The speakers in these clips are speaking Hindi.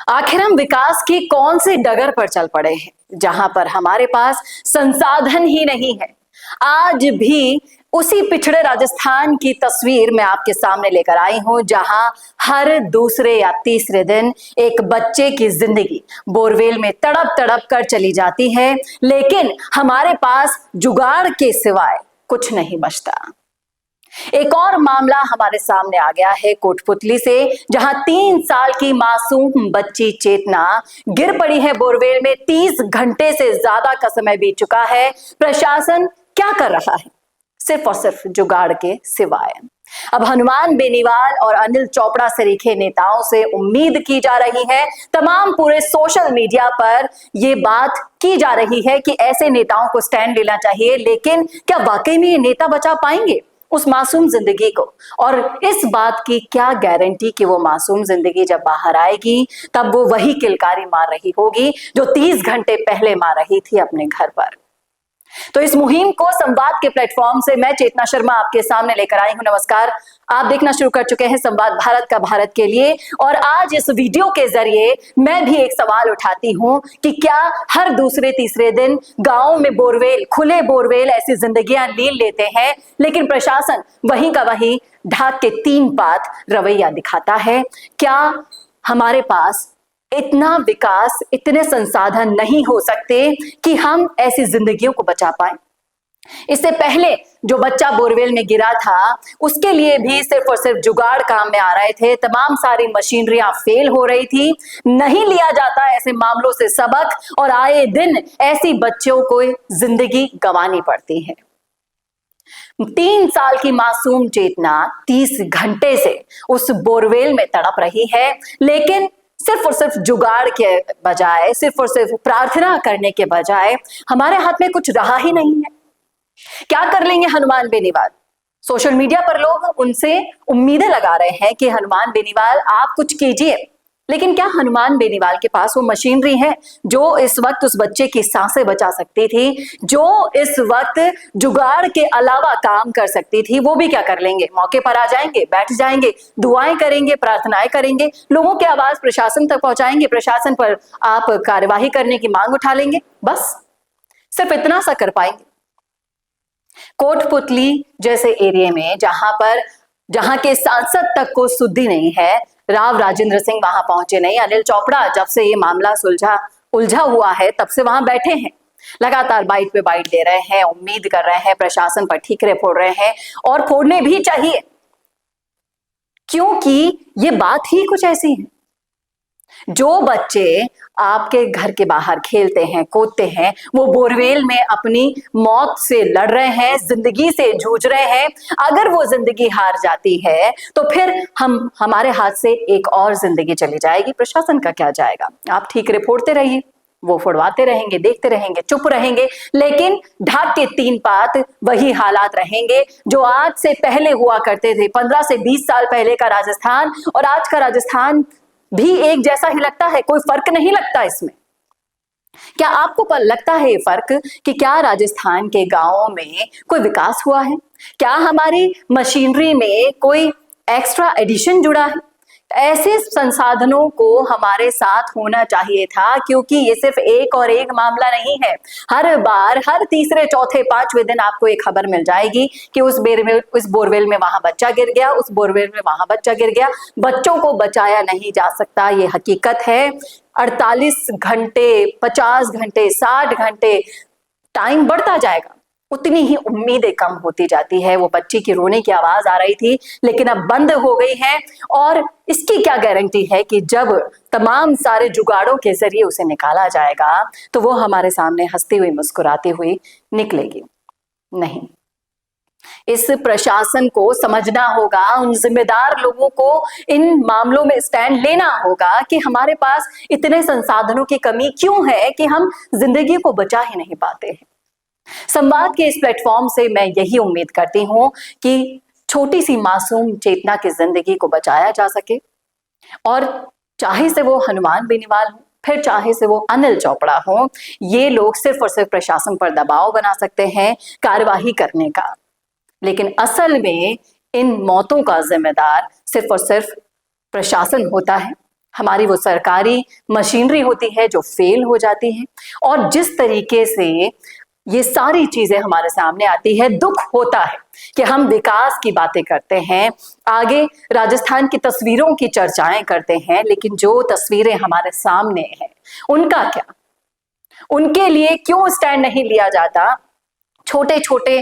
आखिर हम विकास की कौन सी डगर पर चल पड़े हैं जहां पर हमारे पास संसाधन ही नहीं है। आज भी उसी पिछड़े राजस्थान की तस्वीर मैं आपके सामने लेकर आई हूं, जहां हर दूसरे या तीसरे दिन एक बच्चे की जिंदगी बोरवेल में तड़प तड़प कर चली जाती है, लेकिन हमारे पास जुगाड़ के सिवाय कुछ नहीं बचता। एक और मामला हमारे सामने आ गया है कोटपुतली से, जहां 3 साल की मासूम बच्ची चेतना गिर पड़ी है बोरवेल में। 30 घंटे से ज्यादा का समय बीत चुका है। प्रशासन क्या कर रहा है? सिर्फ और सिर्फ जुगाड़ के सिवाय। अब हनुमान बेनीवाल और अनिल चोपड़ा सरीखे नेताओं से उम्मीद की जा रही है, तमाम पूरे सोशल मीडिया पर यह बात की जा रही है कि ऐसे नेताओं को स्टैंड लेना चाहिए, लेकिन क्या वाकई में ये नेता बचा पाएंगे उस मासूम जिंदगी को? और इस बात की क्या गारंटी कि वो मासूम जिंदगी जब बाहर आएगी तब वो वही किलकारी मार रही होगी जो 30 घंटे पहले मार रही थी अपने घर पर? तो इस मुहिम को संवाद के प्लेटफॉर्म से मैं चेतना शर्मा आपके सामने लेकर आई हूं। नमस्कार, आप देखना शुरू कर चुके हैं संवाद भारत का भारत के लिए, और आज इस वीडियो के जरिए मैं भी एक सवाल उठाती हूं कि क्या हर दूसरे तीसरे दिन गांव में बोरवेल, खुले बोरवेल ऐसी जिंदगियां लील लेते हैं, लेकिन प्रशासन वहीं का वहीं ढाक के 3 पात रवैया दिखाता है? क्या हमारे पास इतना विकास, इतने संसाधन नहीं हो सकते कि हम ऐसी जिंदगियों को बचा पाए? इससे पहले जो बच्चा बोरवेल में गिरा था, उसके लिए भी सिर्फ और सिर्फ जुगाड़ काम में आ रहे थे। तमाम सारी मशीनरियां फेल हो रही थी। नहीं लिया जाता ऐसे मामलों से सबक, और आए दिन ऐसी बच्चों को जिंदगी गंवानी पड़ती है। 3 साल की मासूम चेतना 30 घंटे से उस बोरवेल में तड़प रही है, लेकिन सिर्फ और सिर्फ जुगाड़ के बजाय, सिर्फ और सिर्फ प्रार्थना करने के बजाय हमारे हाथ में कुछ रहा ही नहीं है। क्या कर लेंगे हनुमान बेनीवाल? सोशल मीडिया पर लोग उनसे उम्मीदें लगा रहे हैं कि हनुमान बेनीवाल आप कुछ कीजिए, लेकिन क्या हनुमान बेनीवाल के पास वो मशीनरी है जो इस वक्त उस बच्चे की सांसें बचा सकती थी, जो इस वक्त जुगाड़ के अलावा काम कर सकती थी? वो भी क्या कर लेंगे? मौके पर आ जाएंगे, बैठ जाएंगे, दुआएं करेंगे, प्रार्थनाएं करेंगे, लोगों की आवाज प्रशासन तक पहुंचाएंगे, प्रशासन पर आप कार्यवाही करने की मांग उठा लेंगे, बस सिर्फ इतना सा कर पाएंगे। कोटपुतली जैसे एरिया में जहां के सांसद तक को सुद्धि नहीं है, राव राजेंद्र सिंह वहां पहुंचे नहीं। अनिल चोपड़ा जब से ये मामला उलझा हुआ है तब से वहां बैठे हैं, लगातार बाइट पे बाइट ले रहे हैं, उम्मीद कर रहे हैं, प्रशासन पर ठीकरे फोड़ रहे हैं, और फोड़ने भी चाहिए, क्योंकि ये बात ही कुछ ऐसी है। जो बच्चे आपके घर के बाहर खेलते हैं, कूदते हैं, वो बोरवेल में अपनी मौत से लड़ रहे हैं, जिंदगी से जूझ रहे हैं। अगर वो जिंदगी हार जाती है तो फिर हमारे हाथ से एक और जिंदगी चली जाएगी। प्रशासन का क्या जाएगा? आप ठीकरे फोड़ते रहिए, वो फोड़वाते रहेंगे, देखते रहेंगे, चुप रहेंगे, लेकिन ढाक के 3 पात वही हालात रहेंगे जो आज से पहले हुआ करते थे। 15 से 20 साल पहले का राजस्थान और आज का राजस्थान भी एक जैसा ही लगता है, कोई फर्क नहीं लगता इसमें। क्या आपको लगता है ये फर्क कि क्या राजस्थान के गांवों में कोई विकास हुआ है? क्या हमारी मशीनरी में कोई एक्स्ट्रा एडिशन जुड़ा है? ऐसे संसाधनों को हमारे साथ होना चाहिए था, क्योंकि ये सिर्फ एक और एक मामला नहीं है। हर बार, हर तीसरे, चौथे, 5वें दिन आपको एक खबर मिल जाएगी कि उस बोरवेल में वहां बच्चा गिर गया, उस बोरवेल में वहां बच्चा गिर गया। बच्चों को बचाया नहीं जा सकता, ये हकीकत है। 48 घंटे, 50 घंटे, 60 घंटे टाइम बढ़ता जाएगा, उतनी ही उम्मीदें कम होती जाती है। वो बच्ची की रोने की आवाज आ रही थी, लेकिन अब बंद हो गई है, और इसकी क्या गारंटी है कि जब तमाम सारे जुगाड़ों के जरिए उसे निकाला जाएगा तो वो हमारे सामने हंसती हुई, मुस्कुराती हुई निकलेगी? नहीं। इस प्रशासन को समझना होगा, उन जिम्मेदार लोगों को इन मामलों में स्टैंड लेना होगा कि हमारे पास इतने संसाधनों की कमी क्यों है कि हम जिंदगी को बचा ही नहीं पाते हैं। संवाद के इस प्लेटफॉर्म से मैं यही उम्मीद करती हूं कि छोटी सी मासूम चेतना की जिंदगी को बचाया जा सके, और चाहे से वो हनुमान बेनीवाल हो, फिर चाहे से वो अनिल चोपड़ा हो, ये लोग सिर्फ और सिर्फ प्रशासन पर दबाव बना सकते हैं कार्यवाही करने का, लेकिन असल में इन मौतों का जिम्मेदार सिर्फ और सिर्फ प्रशासन होता है। हमारी वो सरकारी मशीनरी होती है जो फेल हो जाती है, और जिस तरीके से ये सारी चीजें हमारे सामने आती है, दुख होता है कि हम विकास की बातें करते हैं, आगे राजस्थान की तस्वीरों की चर्चाएं करते हैं, लेकिन जो तस्वीरें हमारे सामने हैं उनका क्या, उनके लिए क्यों स्टैंड नहीं लिया जाता। छोटे छोटे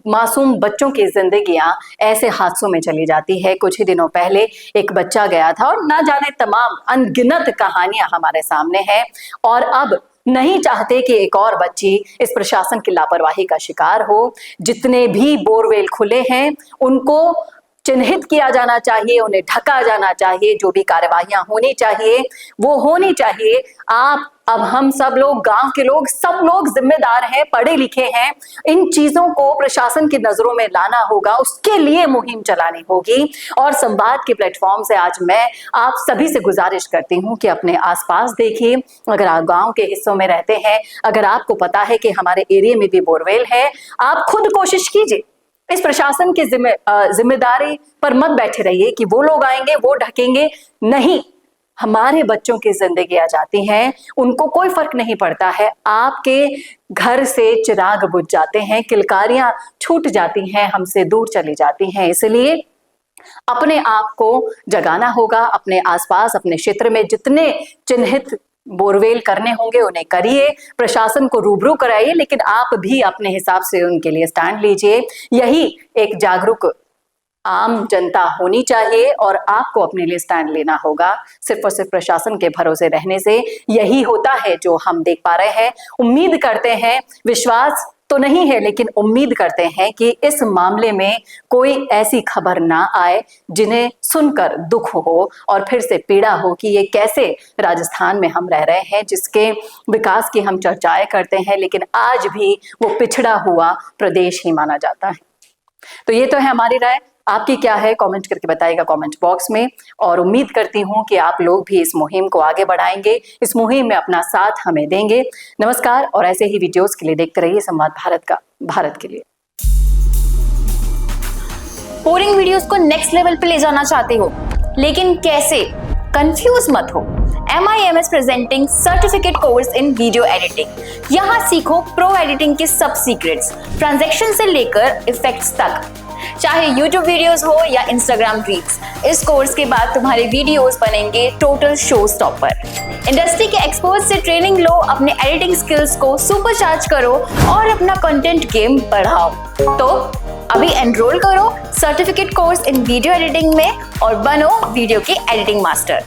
मासूम बच्चों की जिंदगियां ऐसे हादसों में चली जाती है। कुछ ही दिनों पहले एक बच्चा गया था और ना जाने तमाम अनगिनत कहानियां हमारे सामने हैं, और अब नहीं चाहते कि एक और बच्ची इस प्रशासन की लापरवाही का शिकार हो। जितने भी बोरवेल खुले हैं उनको चिन्हित किया जाना चाहिए, उन्हें ढका जाना चाहिए, जो भी कार्यवाहियां होनी चाहिए वो होनी चाहिए। आप, अब हम सब लोग, गांव के लोग, सब लोग जिम्मेदार हैं, पढ़े लिखे हैं। इन चीजों को प्रशासन की नजरों में लाना होगा, उसके लिए मुहिम चलानी होगी। और संवाद के प्लेटफॉर्म से आज मैं आप सभी से गुजारिश करती हूं कि अपने आसपास देखिए। अगर आप गांव के हिस्सों में रहते हैं, अगर आपको पता है कि हमारे एरिया में भी बोरवेल है, आप खुद कोशिश कीजिए। इस प्रशासन की जिम्मेदारी पर मत बैठे रहिए कि वो लोग आएंगे, वो ढकेंगे। नहीं, हमारे बच्चों की जिंदगी आ जाती हैं, उनको कोई फर्क नहीं पड़ता है। आपके घर से चिराग बुझ जाते हैं, किलकारियां छूट जाती हैं, हमसे दूर चली जाती हैं। इसलिए अपने आप को जगाना होगा। अपने आसपास, अपने क्षेत्र में जितने चिन्हित बोरवेल करने होंगे उन्हें करिए, प्रशासन को रूबरू कराइए, लेकिन आप भी अपने हिसाब से उनके लिए स्टैंड लीजिए। यही एक जागरूक आम जनता होनी चाहिए, और आपको अपने लिए स्टैंड लेना होगा। सिर्फ और सिर्फ प्रशासन के भरोसे रहने से यही होता है जो हम देख पा रहे हैं। उम्मीद करते हैं, विश्वास तो नहीं है लेकिन उम्मीद करते हैं कि इस मामले में कोई ऐसी खबर ना आए जिन्हें सुनकर दुख हो और फिर से पीड़ा हो कि ये कैसे राजस्थान में हम रह रहे हैं, जिसके विकास की हम चर्चाएं करते हैं, लेकिन आज भी वो पिछड़ा हुआ प्रदेश ही माना जाता है। तो ये तो है हमारी राय। आपकी क्या है, कमेंट करके बताइएगा कमेंट बॉक्स में। और उम्मीद करती हूं कि आप लोग भी इस मुहिम को आगे बढ़ाएंगे, इस मुहिम में अपना साथ हमें देंगे। नमस्कार, और ऐसे ही वीडियोस के लिए देखते रहिए संवाद भारत का, भारत के लिए। बोरिंग वीडियोस को नेक्स्ट लेवल पे ले जाना चाहते हो, लेकिन कैसे? कंफ्यूज मत हो। MIMS presenting certificate course in video editing. यहाँ सीखो प्रो एडिटिंग के सब सीक्रेट्स, ट्रांजैक्शन से लेकर इफेक्ट्स तक। चाहे YouTube वीडियोस हो या Instagram रील्स, इस कोर्स के बाद तुम्हारे वीडियोस बनेंगे टोटल शो स्टॉपर। इंडस्ट्री के एक्सपर्ट से ट्रेनिंग लो, अपने एडिटिंग स्किल्स को सुपरचार्ज करो और अपना कंटेंट गेम बढ़ाओ। तो अभी एनरोल करो certificate course in video editing में और बनो वीडियो के एडिटिंग मास्टर।